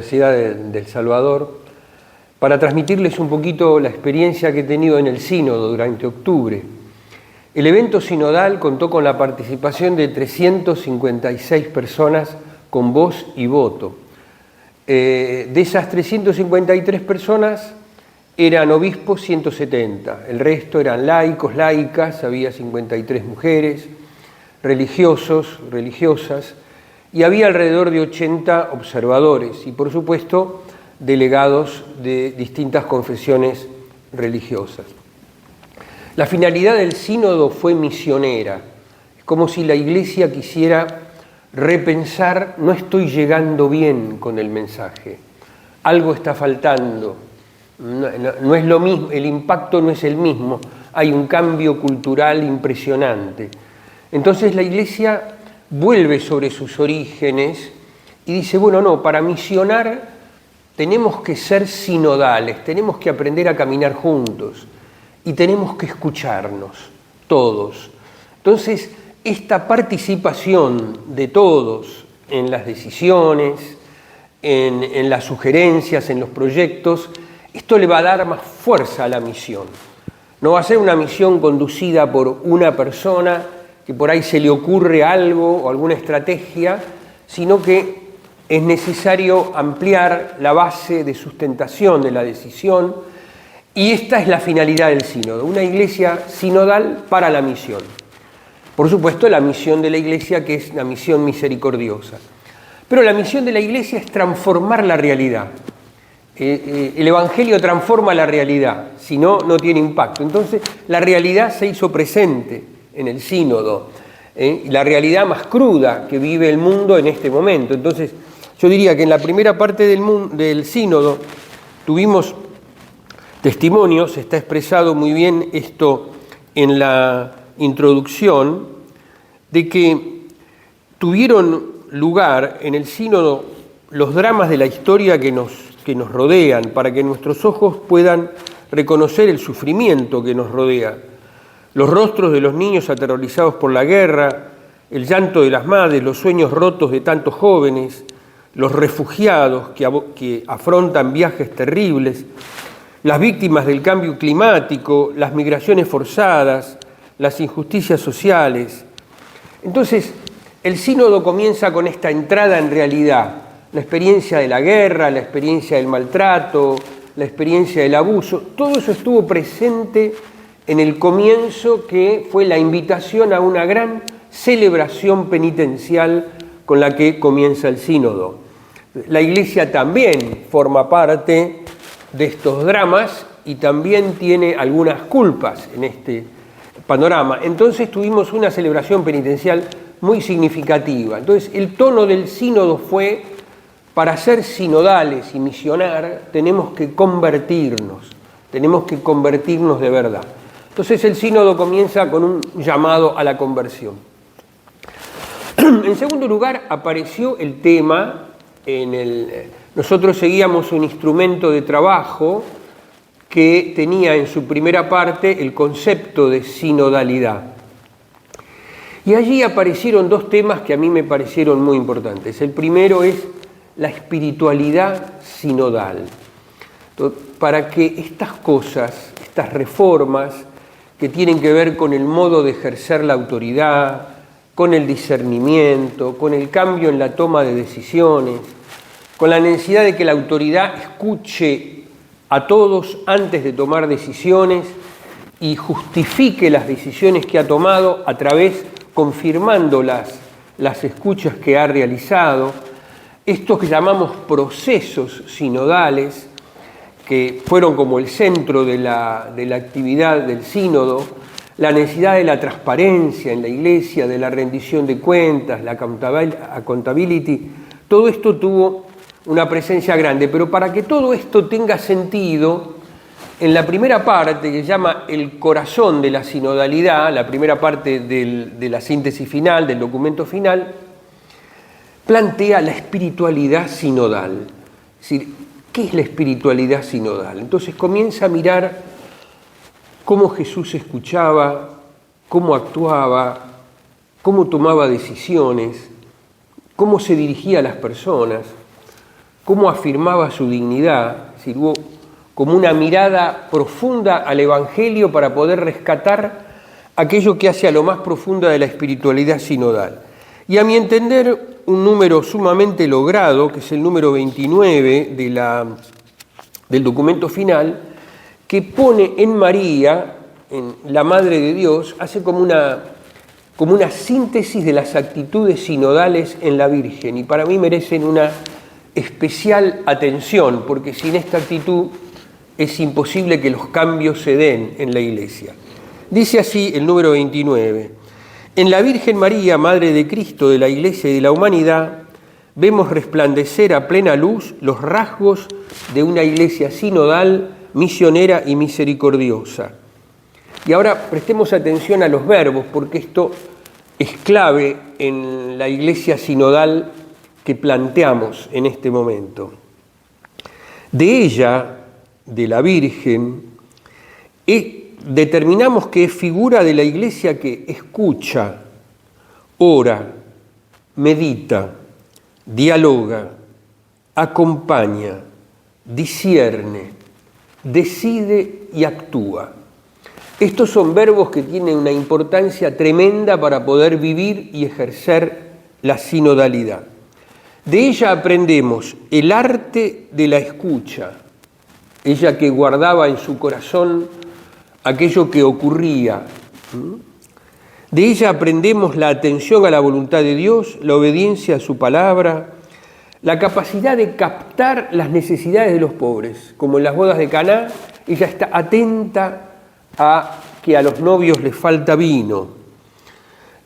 Universidad del Salvador para transmitirles un poquito la experiencia que he tenido en el sínodo durante octubre. El evento sinodal contó con la participación de 356 personas con voz y voto. De esas 353 personas eran obispos 170, el resto eran laicos, laicas, había 53 mujeres, religiosos, religiosas, y había alrededor de 80 observadores y, por supuesto, delegados de distintas confesiones religiosas. La finalidad del sínodo fue misionera. Es como si la Iglesia quisiera repensar: no estoy llegando bien con el mensaje, algo está faltando, no es lo mismo, el impacto no es el mismo, hay un cambio cultural impresionante. Entonces la Iglesia vuelve sobre sus orígenes y dice, bueno, no, para misionar tenemos que ser sinodales, tenemos que aprender a caminar juntos y tenemos que escucharnos todos. Entonces, esta participación de todos en las decisiones, en las sugerencias, en los proyectos, esto le va a dar más fuerza a la misión. No va a ser una misión conducida por una persona que por ahí se le ocurre algo o alguna estrategia, sino que es necesario ampliar la base de sustentación de la decisión, y esta es la finalidad del sínodo, una iglesia sinodal para la misión. Por supuesto, la misión de la iglesia, que es la misión misericordiosa. Pero la misión de la iglesia es transformar la realidad. El Evangelio transforma la realidad, si no, no tiene impacto. Entonces, la realidad se hizo presente en el sínodo, la realidad más cruda que vive el mundo en este momento. Entonces, yo diría que en la primera parte del sínodo tuvimos testimonios, está expresado muy bien esto en la introducción, de que tuvieron lugar en el sínodo los dramas de la historia que nos rodean, para que nuestros ojos puedan reconocer el sufrimiento que nos rodea. Los rostros de los niños aterrorizados por la guerra, el llanto de las madres, los sueños rotos de tantos jóvenes, los refugiados que afrontan viajes terribles, las víctimas del cambio climático, las migraciones forzadas, las injusticias sociales. Entonces, el sínodo comienza con esta entrada en realidad, la experiencia de la guerra, la experiencia del maltrato, la experiencia del abuso, todo eso estuvo presente en el comienzo, que fue la invitación a una gran celebración penitencial con la que comienza el sínodo. La Iglesia también forma parte de estos dramas y también tiene algunas culpas en este panorama. Entonces tuvimos una celebración penitencial muy significativa. Entonces el tono del sínodo fue: para ser sinodales y misionar tenemos que convertirnos de verdad. Entonces el sínodo comienza con un llamado a la conversión. En segundo lugar, apareció el tema, nosotros seguíamos un instrumento de trabajo que tenía en su primera parte el concepto de sinodalidad. Y allí aparecieron dos temas que a mí me parecieron muy importantes. El primero es la espiritualidad sinodal. Para que estas cosas, estas reformas que tienen que ver con el modo de ejercer la autoridad, con el discernimiento, con el cambio en la toma de decisiones, con la necesidad de que la autoridad escuche a todos antes de tomar decisiones y justifique las decisiones que ha tomado a través, confirmando las escuchas que ha realizado, estos que llamamos procesos sinodales, que fueron como el centro de la actividad del sínodo, la necesidad de la transparencia en la Iglesia, de la rendición de cuentas, la accountability, todo esto tuvo una presencia grande. Pero para que todo esto tenga sentido, en la primera parte, que se llama el corazón de la sinodalidad, la primera parte de la síntesis final, del documento final, plantea la espiritualidad sinodal. Es decir, ¿qué es la espiritualidad sinodal? Entonces comienza a mirar cómo Jesús escuchaba, cómo actuaba, cómo tomaba decisiones, cómo se dirigía a las personas, cómo afirmaba su dignidad, es decir, hubo como una mirada profunda al Evangelio para poder rescatar aquello que hace a lo más profunda de la espiritualidad sinodal. Y a mi entender, un número sumamente logrado, que es el número 29 del documento final, que pone en María, en la Madre de Dios, hace como una síntesis de las actitudes sinodales en la Virgen, y para mí merecen una especial atención, porque sin esta actitud es imposible que los cambios se den en la Iglesia. Dice así el número 29, en la Virgen María, Madre de Cristo, de la Iglesia y de la humanidad, vemos resplandecer a plena luz los rasgos de una Iglesia sinodal, misionera y misericordiosa. Y ahora prestemos atención a los verbos, porque esto es clave en la Iglesia sinodal que planteamos en este momento. De ella, de la Virgen, determinamos que es figura de la Iglesia que escucha, ora, medita, dialoga, acompaña, discierne, decide y actúa. Estos son verbos que tienen una importancia tremenda para poder vivir y ejercer la sinodalidad. De ella aprendemos el arte de la escucha, ella que guardaba en su corazón aquello que ocurría. De ella aprendemos la atención a la voluntad de Dios, la obediencia a su palabra, la capacidad de captar las necesidades de los pobres, como en las bodas de Caná, ella está atenta a que a los novios les falta vino.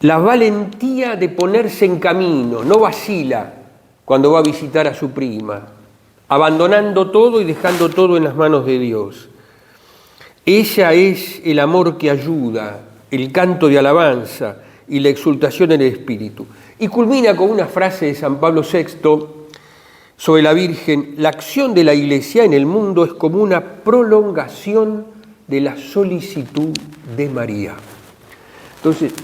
La valentía de ponerse en camino, no vacila cuando va a visitar a su prima, abandonando todo y dejando todo en las manos de Dios. Ella es el amor que ayuda, el canto de alabanza y la exultación en el espíritu. Y culmina con una frase de San Pablo VI sobre la Virgen: la acción de la Iglesia en el mundo es como una prolongación de la solicitud de María. Entonces,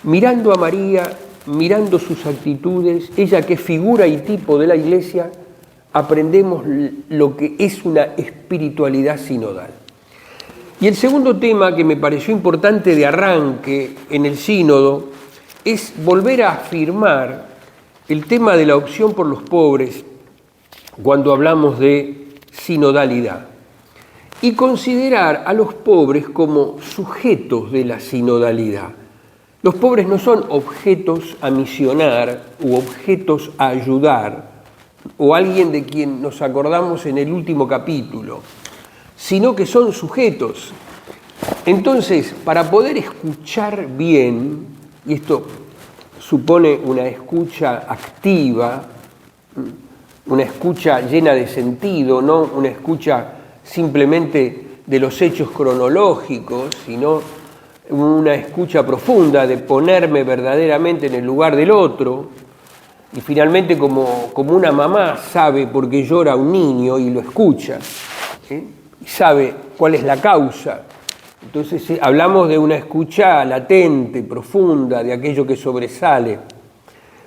mirando a María, mirando sus actitudes, ella que es figura y tipo de la Iglesia, aprendemos lo que es una espiritualidad sinodal. Y el segundo tema que me pareció importante de arranque en el sínodo es volver a afirmar el tema de la opción por los pobres cuando hablamos de sinodalidad y considerar a los pobres como sujetos de la sinodalidad. Los pobres no son objetos a misionar u objetos a ayudar o alguien de quien nos acordamos en el último capítulo, sino que son sujetos. Entonces, para poder escuchar bien, y esto supone una escucha activa, una escucha llena de sentido, no una escucha simplemente de los hechos cronológicos, sino una escucha profunda de ponerme verdaderamente en el lugar del otro, y finalmente como una mamá sabe por qué llora un niño y lo escucha, ¿sí? Y sabe cuál es la causa. Entonces hablamos de una escucha latente, profunda, de aquello que sobresale.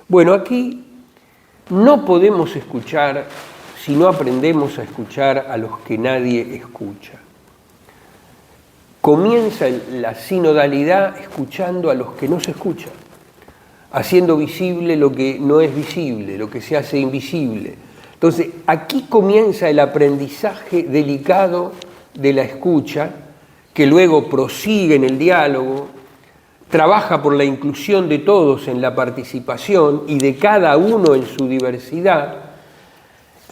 Bueno, aquí no podemos escuchar si no aprendemos a escuchar a los que nadie escucha. Comienza la sinodalidad escuchando a los que no se escuchan, haciendo visible lo que no es visible, lo que se hace invisible. Entonces, aquí comienza el aprendizaje delicado de la escucha, que luego prosigue en el diálogo, trabaja por la inclusión de todos en la participación y de cada uno en su diversidad.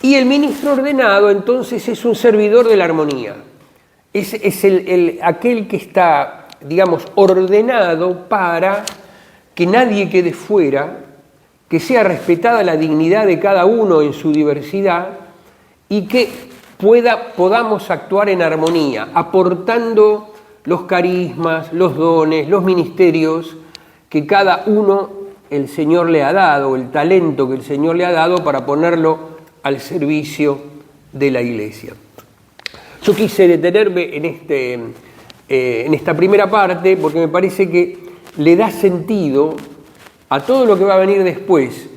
Y el ministro ordenado, entonces, es un servidor de la armonía. Es aquel que está, digamos, ordenado para que nadie quede fuera, que sea respetada la dignidad de cada uno en su diversidad y que podamos actuar en armonía, aportando los carismas, los dones, los ministerios que cada uno el Señor le ha dado, el talento que el Señor le ha dado para ponerlo al servicio de la Iglesia. Yo quise detenerme en esta primera parte porque me parece que le da sentido a todo lo que va a venir después,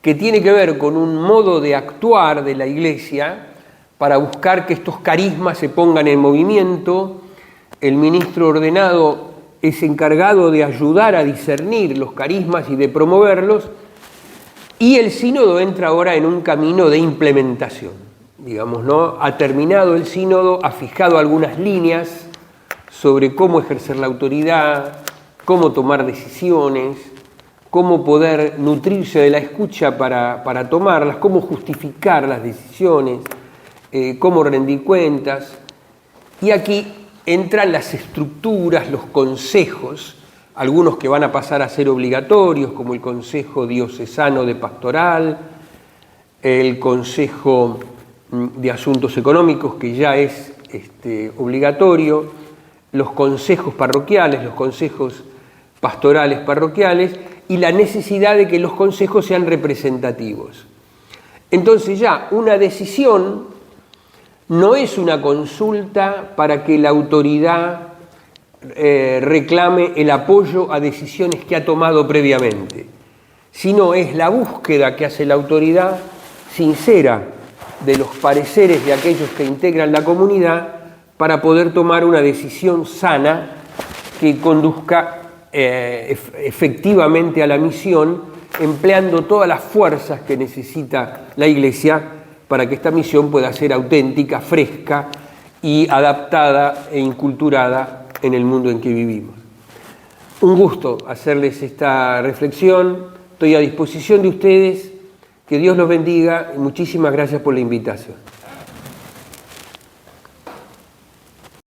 que tiene que ver con un modo de actuar de la Iglesia para buscar que estos carismas se pongan en movimiento. El ministro ordenado es encargado de ayudar a discernir los carismas y de promoverlos, y el sínodo entra ahora en un camino de implementación. Digamos, ¿no? Ha terminado el sínodo, ha fijado algunas líneas sobre cómo ejercer la autoridad, cómo tomar decisiones, cómo poder nutrirse de la escucha para tomarlas, cómo justificar las decisiones, cómo rendir cuentas. Y aquí entran las estructuras, los consejos, algunos que van a pasar a ser obligatorios, como el Consejo Diocesano de Pastoral, el Consejo de Asuntos Económicos, que ya es obligatorio, los consejos parroquiales, los consejos pastorales parroquiales, y la necesidad de que los consejos sean representativos. Entonces ya una decisión no es una consulta para que la autoridad reclame el apoyo a decisiones que ha tomado previamente, sino es la búsqueda que hace la autoridad sincera de los pareceres de aquellos que integran la comunidad para poder tomar una decisión sana que conduzca efectivamente a la misión, empleando todas las fuerzas que necesita la Iglesia para que esta misión pueda ser auténtica, fresca y adaptada e inculturada en el mundo en que vivimos. Un gusto hacerles esta reflexión, estoy a disposición de ustedes, que Dios los bendiga y muchísimas gracias por la invitación.